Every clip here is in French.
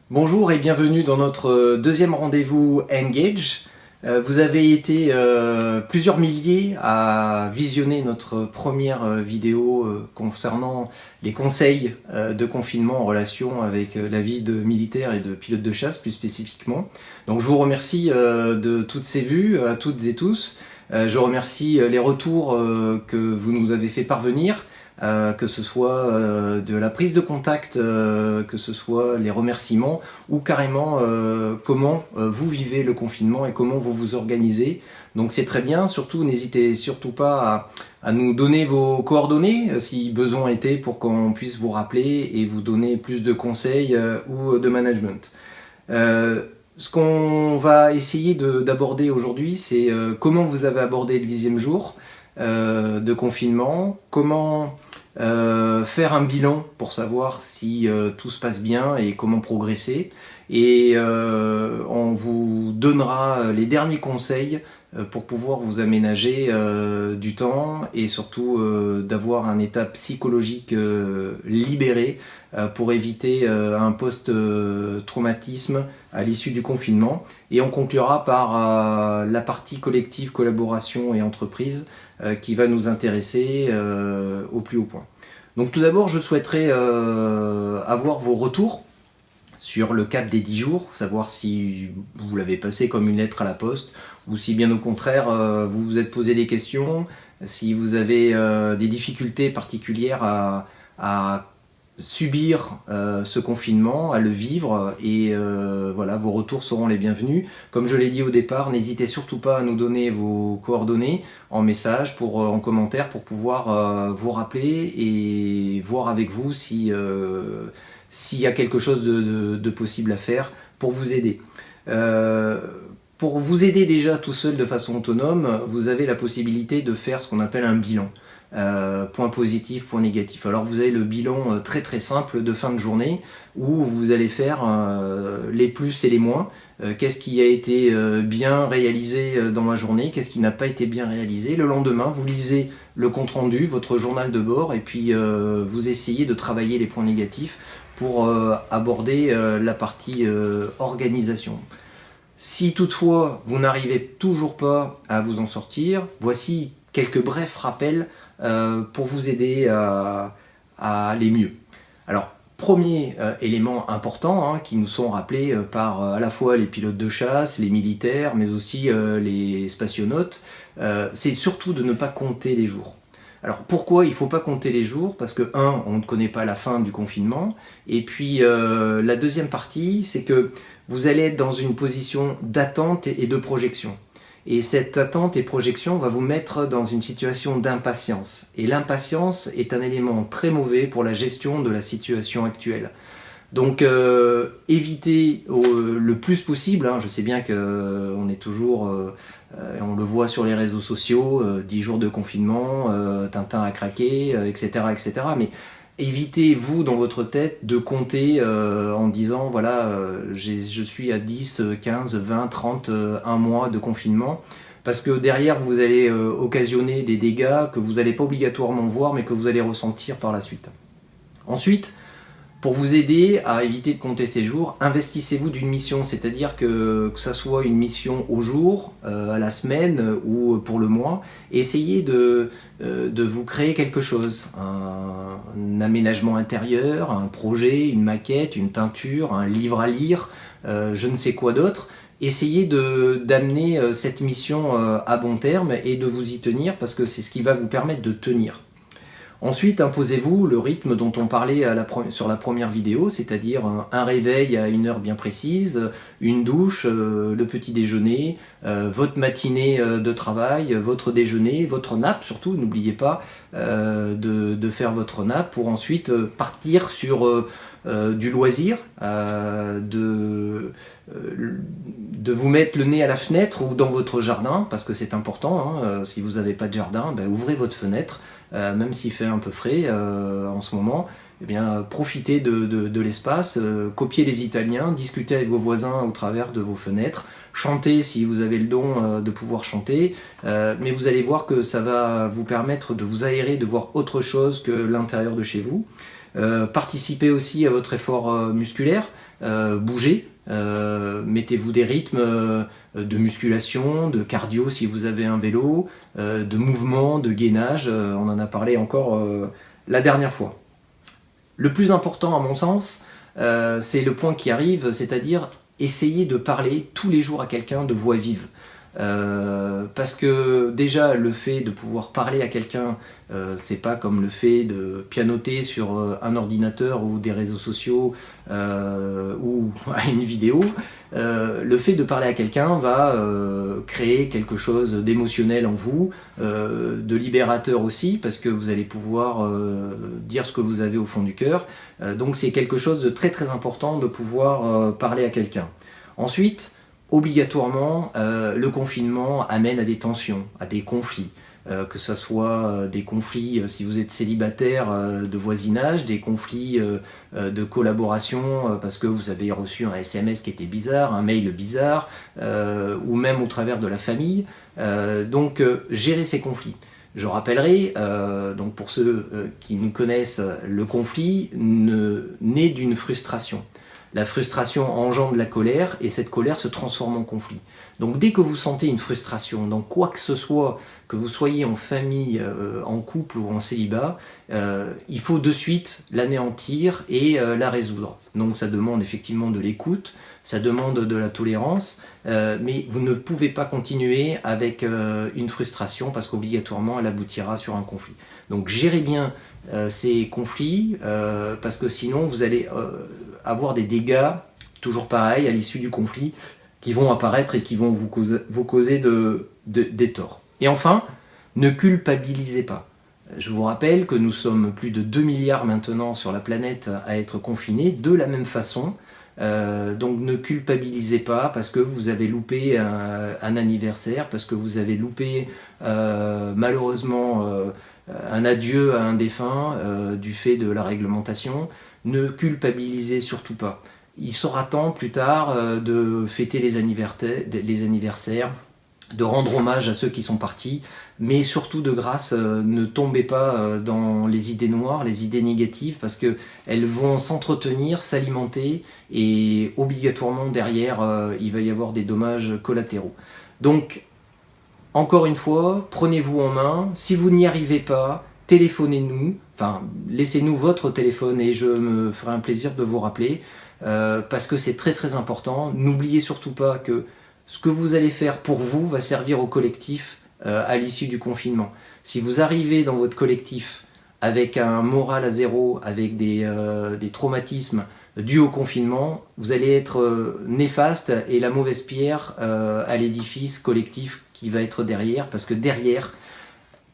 Bonjour et bienvenue dans notre deuxième rendez-vous Engage. Vous avez été plusieurs milliers à visionner notre première vidéo concernant les conseils de confinement en relation avec la vie de militaires et de pilotes de chasse plus spécifiquement. Donc je vous remercie de toutes ces vues à toutes et tous. Je remercie les retours que vous nous avez fait parvenir. Que ce soit de la prise de contact, que ce soit les remerciements ou carrément comment vous vivez le confinement et comment vous vous organisez. Donc c'est très bien, surtout n'hésitez surtout pas à nous donner vos coordonnées si besoin était pour qu'on puisse vous rappeler et vous donner plus de conseils ou de management. Ce qu'on va essayer d'aborder aujourd'hui, c'est comment vous avez abordé le 10e jour de confinement, comment faire un bilan pour savoir si tout se passe bien et comment progresser. Et on vous donnera les derniers conseils pour pouvoir vous aménager du temps et surtout d'avoir un état psychologique libéré pour éviter un post-traumatisme à l'issue du confinement. Et on conclura par la partie collective, collaboration et entreprise qui va nous intéresser au plus haut point. Donc tout d'abord, je souhaiterais avoir vos retours sur le cap des 10 jours, savoir si vous l'avez passé comme une lettre à la poste ou si bien au contraire vous vous êtes posé des questions, si vous avez des difficultés particulières à subir ce confinement, à le vivre et voilà, vos retours seront les bienvenus. Comme je l'ai dit au départ, n'hésitez surtout pas à nous donner vos coordonnées en message, en commentaire pour pouvoir vous rappeler et voir avec vous si s'il y a quelque chose de possible à faire pour vous aider. Pour vous aider déjà tout seul de façon autonome, vous avez la possibilité de faire ce qu'on appelle un bilan. Point positif, point négatif. Alors vous avez le bilan très très simple de fin de journée où vous allez faire les plus et les moins. Qu'est-ce qui a été bien réalisé dans la journée, qu'est-ce qui n'a pas été bien réalisé. Le lendemain, vous lisez le compte-rendu, votre journal de bord, et puis vous essayez de travailler les points négatifs pour aborder la partie organisation. Si toutefois vous n'arrivez toujours pas à vous en sortir, voici quelques brefs rappels pour vous aider à aller mieux. Alors, premier élément important qui nous sont rappelés par à la fois les pilotes de chasse, les militaires, mais aussi les spationautes, c'est surtout de ne pas compter les jours. Alors pourquoi il ne faut pas compter les jours? Parce que on ne connaît pas la fin du confinement, et puis la deuxième partie, c'est que vous allez être dans une position d'attente et de projection. Et cette attente et projection va vous mettre dans une situation d'impatience. Et l'impatience est un élément très mauvais pour la gestion de la situation actuelle. Donc évitez le plus possible, je sais bien qu'on est toujours, on le voit sur les réseaux sociaux, 10 jours de confinement, Tintin a craqué, etc., etc. Mais évitez, vous, dans votre tête, de compter en disant, voilà, je suis à 10, 15, 20, 30, un mois de confinement. Parce que derrière, vous allez occasionner des dégâts que vous n'allez pas obligatoirement voir, mais que vous allez ressentir par la suite. Ensuite, pour vous aider à éviter de compter ces jours, investissez-vous d'une mission, c'est-à-dire que ça soit une mission au jour, à la semaine ou pour le mois, essayez de vous créer quelque chose, un aménagement intérieur, un projet, une maquette, une peinture, un livre à lire, je ne sais quoi d'autre. Essayez d'amener cette mission à bon terme et de vous y tenir parce que c'est ce qui va vous permettre de tenir. Ensuite, imposez-vous le rythme dont on parlait sur la première vidéo, c'est-à-dire un réveil à une heure bien précise, une douche, le petit déjeuner, votre matinée de travail, votre déjeuner, votre nappe surtout, n'oubliez pas de faire votre nappe pour ensuite partir sur du loisir, de vous mettre le nez à la fenêtre ou dans votre jardin, parce que c'est important, si vous n'avez pas de jardin, ouvrez votre fenêtre, même s'il fait un peu frais en ce moment, eh bien, profitez de l'espace, copiez les Italiens, discutez avec vos voisins au travers de vos fenêtres, chantez si vous avez le don de pouvoir chanter, mais vous allez voir que ça va vous permettre de vous aérer, de voir autre chose que l'intérieur de chez vous. Participez aussi à votre effort musculaire, bougez, mettez-vous des rythmes de musculation, de cardio si vous avez un vélo, de mouvement, de gainage, on en a parlé encore la dernière fois. Le plus important à mon sens, c'est le point qui arrive, c'est-à-dire essayer de parler tous les jours à quelqu'un de voix vive. Parce que déjà le fait de pouvoir parler à quelqu'un, c'est pas comme le fait de pianoter sur un ordinateur ou des réseaux sociaux ou à une vidéo. Le fait de parler à quelqu'un va créer quelque chose d'émotionnel en vous, de libérateur aussi, parce que vous allez pouvoir dire ce que vous avez au fond du cœur. Donc c'est quelque chose de très très important de pouvoir parler à quelqu'un. Ensuite, obligatoirement, le confinement amène à des tensions, à des conflits. Que ce soit des conflits si vous êtes célibataire de voisinage, des conflits de collaboration parce que vous avez reçu un SMS qui était bizarre, un mail bizarre, ou même au travers de la famille. Donc gérer ces conflits. Je rappellerai, donc pour ceux qui nous connaissent, le conflit naît d'une frustration. La frustration engendre la colère et cette colère se transforme en conflit. Donc dès que vous sentez une frustration dans quoi que ce soit, que vous soyez en famille, en couple ou en célibat, il faut de suite l'anéantir et la résoudre. Donc ça demande effectivement de l'écoute, ça demande de la tolérance, mais vous ne pouvez pas continuer avec une frustration parce qu'obligatoirement elle aboutira sur un conflit. Donc gérez bien ces conflits parce que sinon vous allez avoir des dégâts, toujours pareil, à l'issue du conflit, qui vont apparaître et qui vont vous causer des torts. Et enfin, ne culpabilisez pas. Je vous rappelle que nous sommes plus de 2 milliards maintenant sur la planète à être confinés de la même façon. Donc ne culpabilisez pas parce que vous avez loupé un anniversaire, parce que vous avez loupé malheureusement un adieu à un défunt du fait de la réglementation. Ne culpabilisez surtout pas. Il sera temps plus tard de fêter les anniversaires, de rendre hommage à ceux qui sont partis, mais surtout de grâce, ne tombez pas dans les idées noires, les idées négatives, parce qu'elles vont s'entretenir, s'alimenter, et obligatoirement derrière, il va y avoir des dommages collatéraux. Donc, encore une fois, prenez-vous en main. Si vous n'y arrivez pas, téléphonez-nous, enfin, laissez-nous votre téléphone et je me ferai un plaisir de vous rappeler, parce que c'est très très important. N'oubliez surtout pas que ce que vous allez faire pour vous va servir au collectif à l'issue du confinement. Si vous arrivez dans votre collectif avec un moral à zéro, avec des traumatismes dus au confinement, vous allez être néfaste et la mauvaise pierre à l'édifice collectif qui va être derrière, parce que derrière,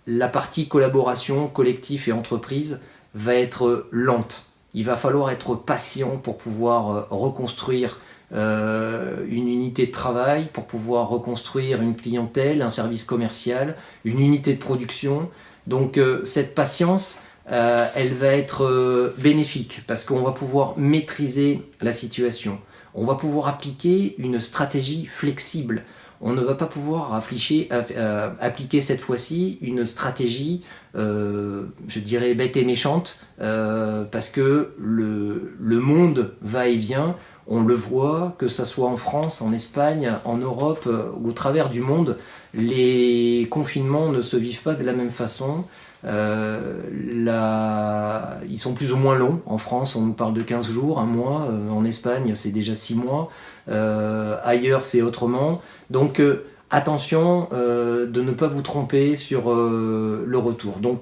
la partie collaboration, collectif et entreprise va être lente. Il va falloir être patient pour pouvoir reconstruire une unité de travail, pour pouvoir reconstruire une clientèle, un service commercial, une unité de production. Donc cette patience, elle va être bénéfique parce qu'on va pouvoir maîtriser la situation. On va pouvoir appliquer une stratégie flexible. On ne va pas pouvoir appliquer cette fois-ci une stratégie, je dirais, bête et méchante, parce que le monde va et vient. On le voit, que ce soit en France, en Espagne, en Europe, au travers du monde, les confinements ne se vivent pas de la même façon. Ils sont plus ou moins longs. En France, on nous parle de 15 jours, un mois. En Espagne, c'est déjà 6 mois. Ailleurs, c'est autrement. Donc, attention de ne pas vous tromper sur le retour. Donc,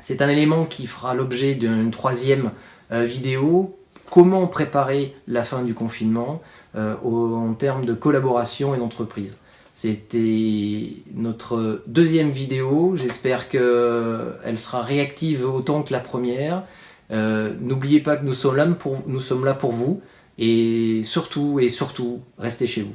c'est un élément qui fera l'objet d'une troisième vidéo. Comment préparer la fin du confinement en termes de collaboration et d'entreprise. C'était notre deuxième vidéo, j'espère qu'elle sera réactive autant que la première. N'oubliez pas que nous sommes là pour vous et surtout, restez chez vous.